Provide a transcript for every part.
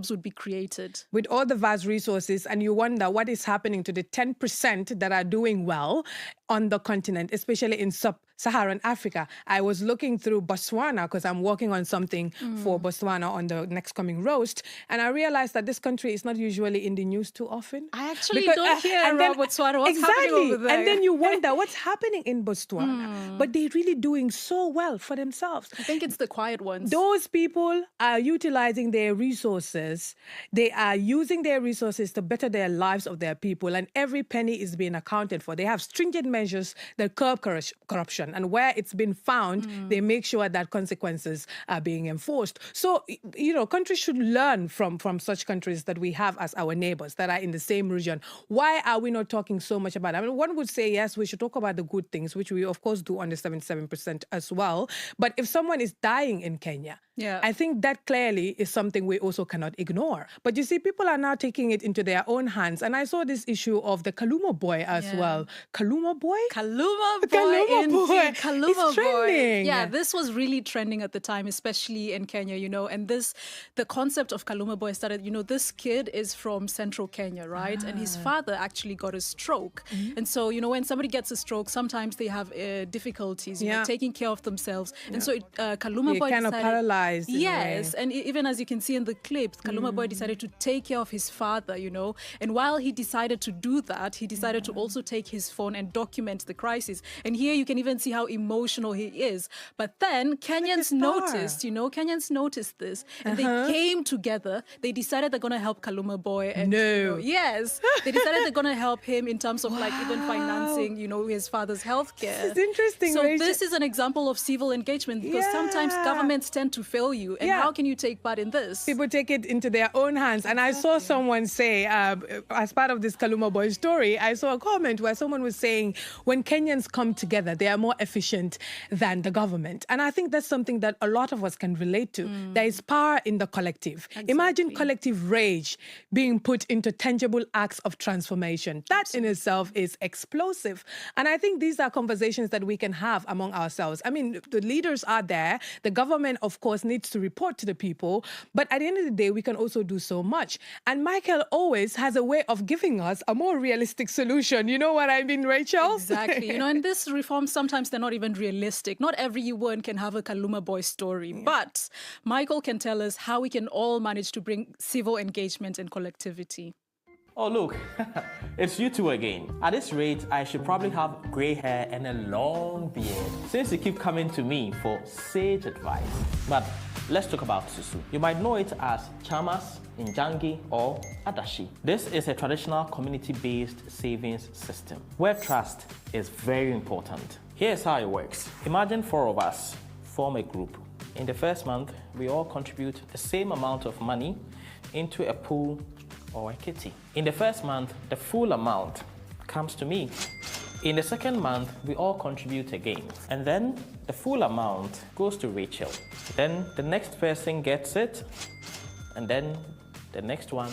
would be created. With all the vast resources, and you wonder what is happening to the 10% that are doing well on the continent, especially in sub-Saharan Africa. I was looking through Botswana because I'm working on something for Botswana on the next coming roast, and I realized that this country is not usually in the news too often. I actually don't hear about Botswana. What's happening over there? And then you wonder what's happening in Botswana. But they're really doing so well for themselves. I think it's the quiet ones. Those people are utilizing their resources. They are using their resources to better their lives of their people, and every penny is being accounted for. They have stringent measures that curb corruption, and where it's been found, they make sure that consequences are being enforced. So, countries should learn from such countries that we have as our neighbors that are in the same region. Why are we not talking so much about it? I mean, one would say, yes, we should talk about the good things, which we, of course, do on the 77% as well. But if someone is dying in Kenya, I think that clearly is something we also cannot ignore. But you see, people are now taking it into their own hands. And I saw this issue of the Kaluma boy as well. Kaluma boy? Kaluma boy. Kaluma it's trending. Boy. Yeah, this was really trending at the time, especially in Kenya, and the concept of Kaluma boy started, this kid is from central Kenya, right? And his father actually got a stroke. And so, when somebody gets a stroke, sometimes they have difficulties, taking care of themselves. And so Kaluma boy kind of paralyzed. Yes, and even as you can see in the clip, Kaluma boy decided to take care of his father, and while he decided to do that, he decided to also take his phone and document the crisis. And here you can even see how emotional he is. But then Kenyans noticed this, and they came together. They decided they're going to help Kaluma boy. And, yes, they decided they're going to help him in terms of even financing, his father's healthcare. This is interesting. So Rachel. this is an example of civil engagement, because sometimes governments tend to fail you. And how can you take part in this? People take it into their own hands. And I saw someone say, as part of this Kaluma boy story, I saw a comment where someone was saying, when Kenyans come together, they are more efficient than the government. And I think that's something that a lot of us can relate to. There is power in the collective. Exactly. Imagine collective rage being put into tangible acts of transformation. That in itself is explosive. And I think these are conversations that we can have among ourselves. I mean, the leaders are there. The government, of course, needs to report to the people. But at the end of the day, we can also do so much. And Michael always has a way of giving us a more realistic solution. You know what I mean, Rachel? Exactly. And these reforms, sometimes they're not even realistic. Not everyone can have a Kaluma boy story. But Michael can tell us how we can all manage to bring civil engagement and collectivity. Oh, look, it's you two again. At this rate, I should probably have grey hair and a long beard, since you keep coming to me for sage advice. But let's talk about Susu. You might know it as Chamas, Njangi, or Adashi. This is a traditional community-based savings system where trust is very important. Here's how it works. Imagine 4 of us form a group. In the first month, we all contribute the same amount of money into a pool or a kitty. In the first month, the full amount comes to me. In the second month, we all contribute again. And then the full amount goes to Rachel. Then the next person gets it, and then the next one,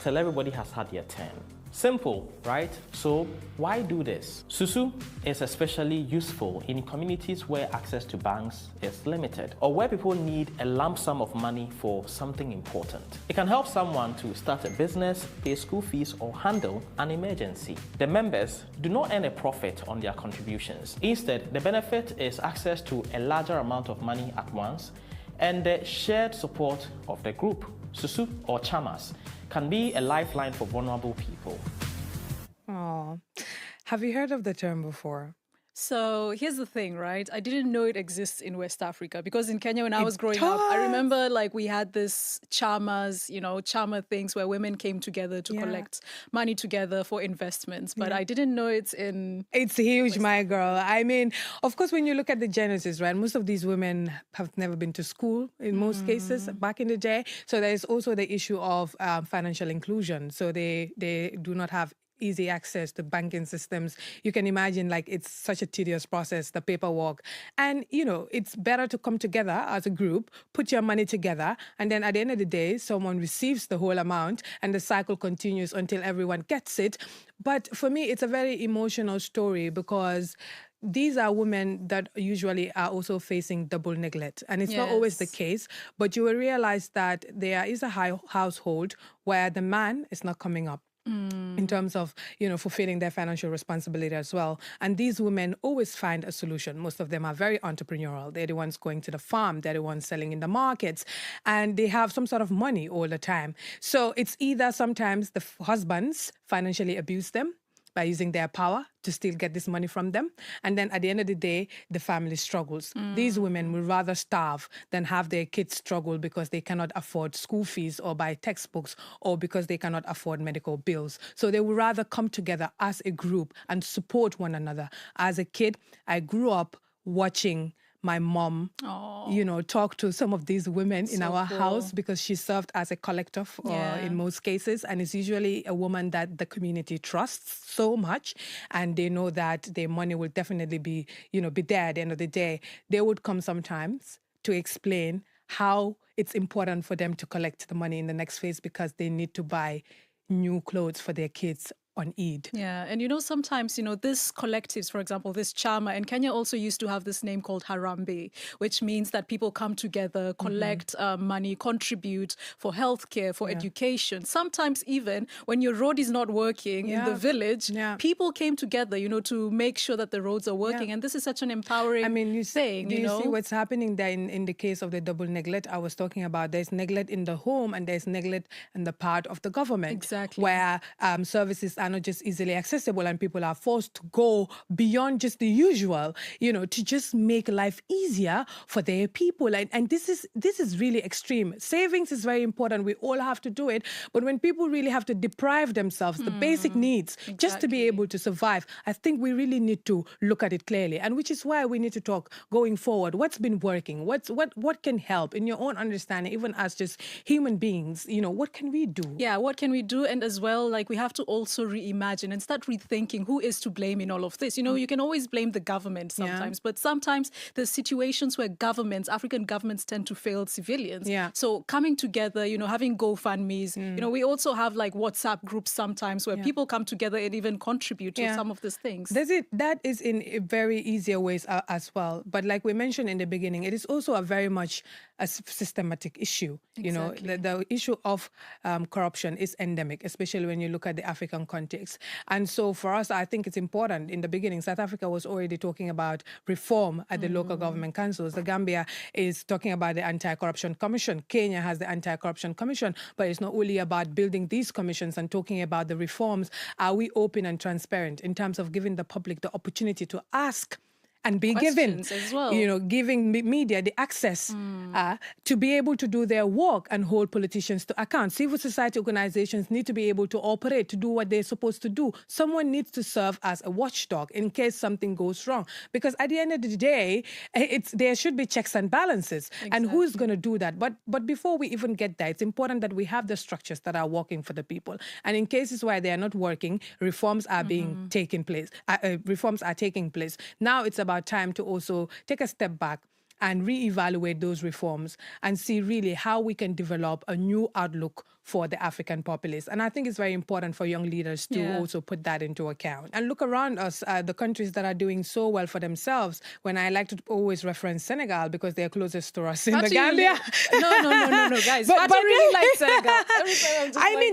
till everybody has had their turn. Simple, right? So why do this? Susu is especially useful in communities where access to banks is limited, or where people need a lump sum of money for something important. It can help someone to start a business, pay school fees, or handle an emergency. The members do not earn a profit on their contributions. Instead, the benefit is access to a larger amount of money at once and the shared support of the group. Susu, or Chamas, can be a lifeline for vulnerable people. Oh, have you heard of the term before? So here's the thing, right? I didn't know it exists in West Africa, because in Kenya, when I was growing up, I remember we had this chamas, chama things where women came together to collect money together for investments. But I didn't know it's in... It's huge, my girl. I mean, of course, when you look at the genesis, right, most of these women have never been to school in most cases back in the day. So there's also the issue of financial inclusion. So they do not have easy access to banking systems. You can imagine it's such a tedious process, the paperwork. And, it's better to come together as a group, put your money together, and then at the end of the day, someone receives the whole amount and the cycle continues until everyone gets it. But for me, it's a very emotional story because these are women that usually are also facing double neglect. And it's not always the Yes. case, but you will realize that there is a household where the man is not coming up in terms of, fulfilling their financial responsibility as well. And these women always find a solution. Most of them are very entrepreneurial. They're the ones going to the farm. They're the ones selling in the markets. And they have some sort of money all the time. So it's either sometimes the husbands financially abuse them by using their power to still get this money from them. And then at the end of the day, the family struggles. These women would rather starve than have their kids struggle because they cannot afford school fees or buy textbooks or because they cannot afford medical bills. So they would rather come together as a group and support one another. As a kid, I grew up watching my mom, talk to some of these women in our house because she served as a collector in most cases. And it's usually a woman that the community trusts so much. And they know that their money will definitely be there at the end of the day. They would come sometimes to explain how it's important for them to collect the money in the next phase because they need to buy new clothes for their kids on Eid. Yeah, and sometimes, this collectives, for example, this Chama, and Kenya also used to have this name called Harambe, which means that people come together, collect money, contribute for healthcare, for education. Sometimes even when your road is not working in the village, people came together, to make sure that the roads are working. And this is such an empowering thing. Do you see what's happening there in the case of the double neglect I was talking about? There's neglect in the home and there's neglect in the part of the government. Exactly. Where services are not just easily accessible and people are forced to go beyond just the usual, to just make life easier for their people. And this is really extreme. Savings is very important. We all have to do it. But when people really have to deprive themselves the basic needs just to be able to survive, I think we really need to look at it clearly. And which is why we need to talk going forward. What's been working? What can help in your own understanding, even as just human beings? What can we do? Yeah, what can we do? And as well, we have to also reimagine and start rethinking who is to blame in all of this. You can always blame the government sometimes, but sometimes there's situations where African governments tend to fail civilians. Yeah. So coming together, having GoFundMes, we also have WhatsApp groups sometimes where people come together and even contribute to some of these things. That is in very easier ways as well. But like we mentioned in the beginning, it is also a very much a systematic issue. Exactly. The issue of corruption is endemic, especially when you look at the African context. And so for us, I think it's important. In the beginning, South Africa was already talking about reform at the local government councils. The Gambia is talking about the Anti-Corruption Commission. Kenya has the Anti-Corruption Commission, but it's not only about building these commissions and talking about the reforms. Are we open and transparent in terms of giving the public the opportunity to ask and be given, as well. Giving media the access to be able to do their work and hold politicians to account. Civil society organizations need to be able to operate, to do what they're supposed to do. Someone needs to serve as a watchdog in case something goes wrong. Because at the end of the day, there should be checks and balances. Exactly. And who is going to do that? But before we even get there, it's important that we have the structures that are working for the people. And in cases where they are not working, reforms are being taken place. Reforms are taking place. Now it's about time to also take a step back and reevaluate those reforms and see really how we can develop a new outlook for the African populace. And I think it's very important for young leaders to also put that into account. And look around us, the countries that are doing so well for themselves, when I like to always reference Senegal because they're closest to us in the Gambia. No, guys. But really like Senegal.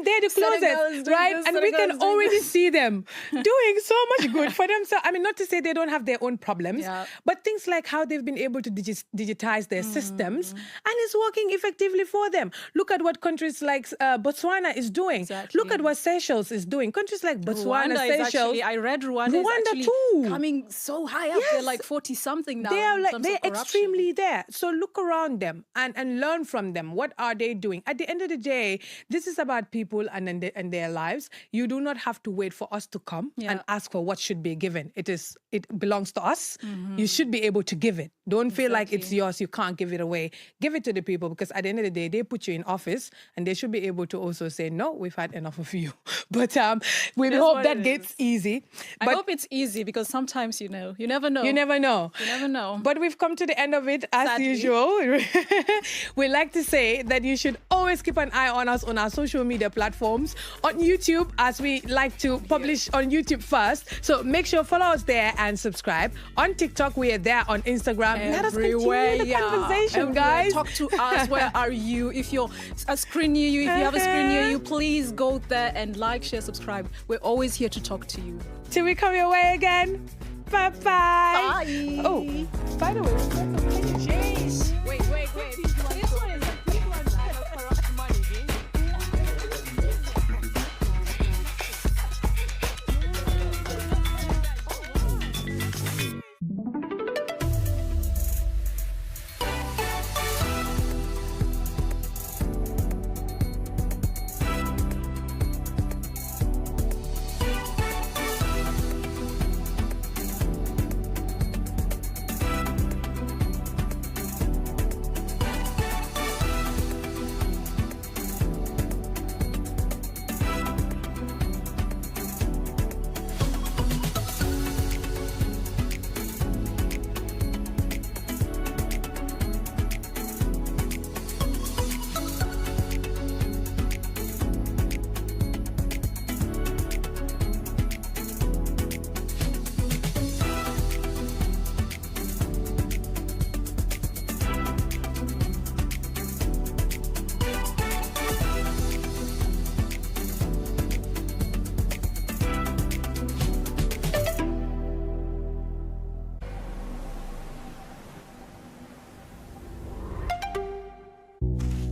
They're the closest, right? And we can already see them doing so much good for themselves. Not to say they don't have their own problems, but things like how they've been able to digitize their systems and it's working effectively for them. Look at what countries like Botswana is doing. Exactly. Look at what Seychelles is doing. Countries like Botswana, Seychelles. I read Rwanda is too coming so high up. They're 40-something now. They're extremely there. So look around them and learn from them. What are they doing? At the end of the day, this is about people and their lives. You do not have to wait for us to come and ask for what should be given. It belongs to us. You should be able to give it. Don't feel like like it's yours, you can't give it away. Give it to the people, because at the end of the day, they put you in office and they should be able to also say, no, we've had enough of you. But we hope that gets easy. But I hope it's easy, because sometimes, you know, you never know. You never know. You never know. But we've come to the end of it, as Sadly. usual. We like to say that you should always keep an eye on us on our social media platforms, on YouTube, as we like to publish on YouTube first. So make sure follow us there and subscribe. On TikTok, we are there. On Instagram, let us continue the conversation, Everywhere. guys. Talk to us. Where are you? If you're a screen near you, if you have a screen near you, please go there and like, share, subscribe. We're always here to talk to you. Till we come your way again. Bye-bye. Bye. Oh, by the way, we've got some changes. Wait. This one is corrupt money.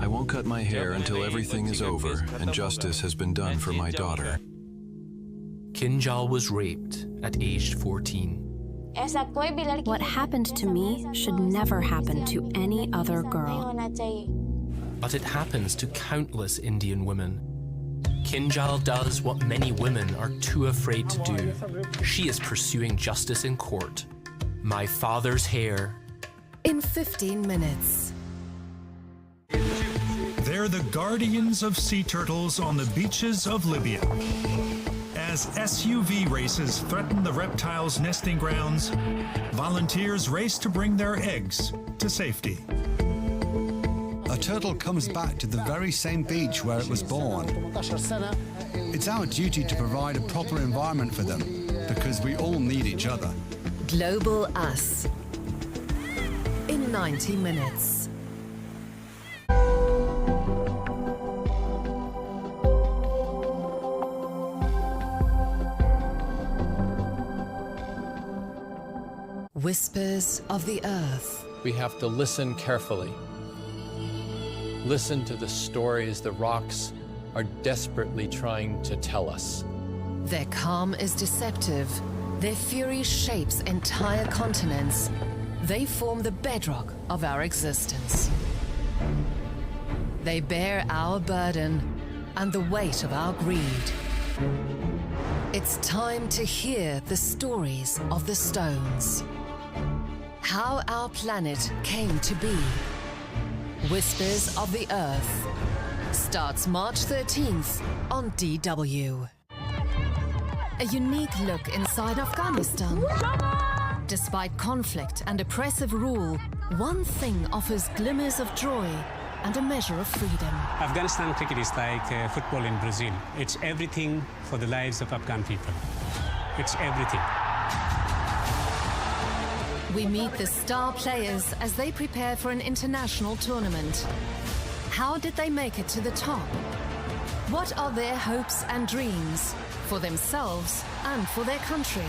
I won't cut my hair until everything is over and justice has been done for my daughter. Kinjal was raped at age 14. What happened to me should never happen to any other girl. But it happens to countless Indian women. Kinjal does what many women are too afraid to do. She is pursuing justice in court. My father's hair. In 15 minutes. They're the guardians of sea turtles on the beaches of Libya. As SUV races threaten the reptiles' nesting grounds, volunteers race to bring their eggs to safety. A turtle comes back to the very same beach where it was born. It's our duty to provide a proper environment for them, because we all need each other. Global Us. In 90 minutes. Whispers of the Earth. We have to listen carefully. Listen to the stories the rocks are desperately trying to tell us. Their calm is deceptive. Their fury shapes entire continents. They form the bedrock of our existence. They bear our burden and the weight of our greed. It's time to hear the stories of the stones. How our planet came to be. Whispers of the Earth starts March 13th on DW. A unique look inside Afghanistan. Despite conflict and oppressive rule, one thing offers glimmers of joy and a measure of freedom. Afghanistan cricket is like football in Brazil. It's everything for the lives of Afghan people. It's everything. We meet the star players as they prepare for an international tournament. How did they make it to the top? What are their hopes and dreams for themselves and for their country?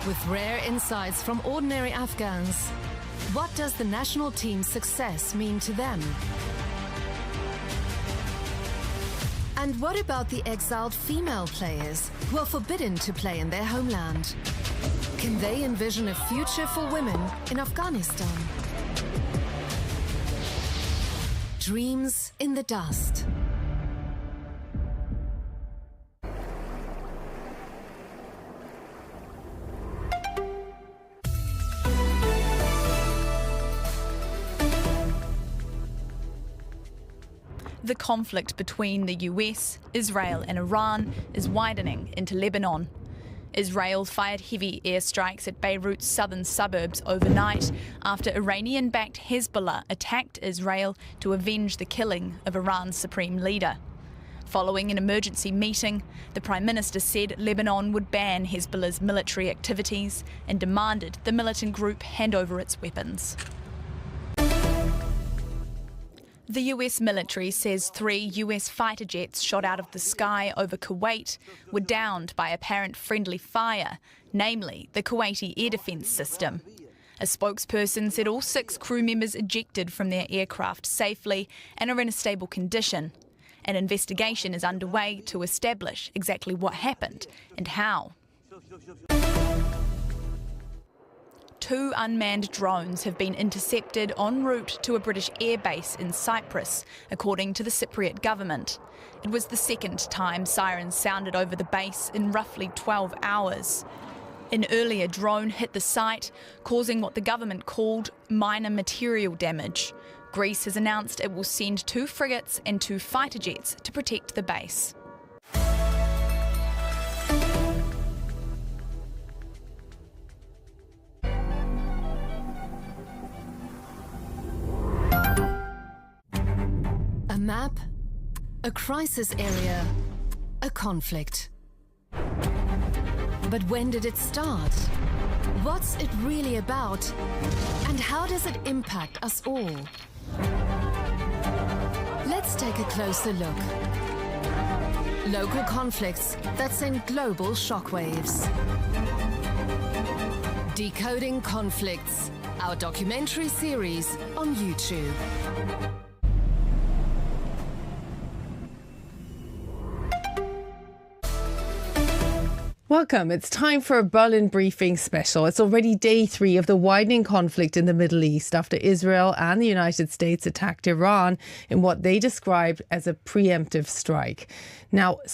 With rare insights from ordinary Afghans, what does the national team's success mean to them? And what about the exiled female players who are forbidden to play in their homeland? Can they envision a future for women in Afghanistan? Dreams in the dust. conflict between the US, Israel and Iran is widening into Lebanon. Israel fired heavy airstrikes at Beirut's southern suburbs overnight after Iranian-backed Hezbollah attacked Israel to avenge the killing of Iran's supreme leader. Following an emergency meeting, the Prime Minister said Lebanon would ban Hezbollah's military activities and demanded the militant group hand over its weapons. The US military says 3 US fighter jets shot out of the sky over Kuwait were downed by apparent friendly fire, namely the Kuwaiti air defence system. A spokesperson said all 6 crew members ejected from their aircraft safely and are in a stable condition. An investigation is underway to establish exactly what happened and how. 2 unmanned drones have been intercepted en route to a British airbase in Cyprus, according to the Cypriot government. It was the second time sirens sounded over the base in roughly 12 hours. An earlier drone hit the site, causing what the government called minor material damage. Greece has announced it will send 2 frigates and 2 fighter jets to protect the base. A map, a crisis area, a conflict. But when did it start? What's it really about? And how does it impact us all? Let's take a closer look. Local conflicts that send global shockwaves. Decoding Conflicts, our documentary series on YouTube. Welcome. It's time for a Berlin Briefing special. It's already day 3 of the widening conflict in the Middle East after Israel and the United States attacked Iran in what they described as a preemptive strike. Now,